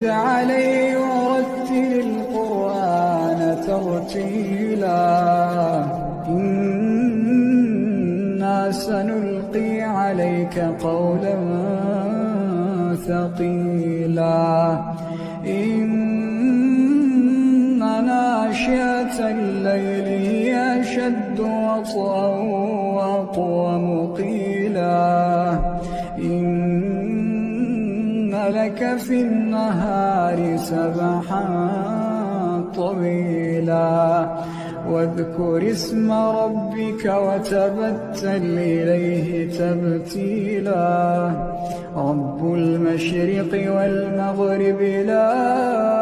علي ورتل القرآن ترتيلا إنا سنلقي عليك قولا ثقيلا إن ناشئة الليل هي أشد وطئا وأقوم قيلا لك في النهار سبحا طويلا واذكر اسم ربك وتبتل إليه تبتيلا رب المشرق والمغرب لا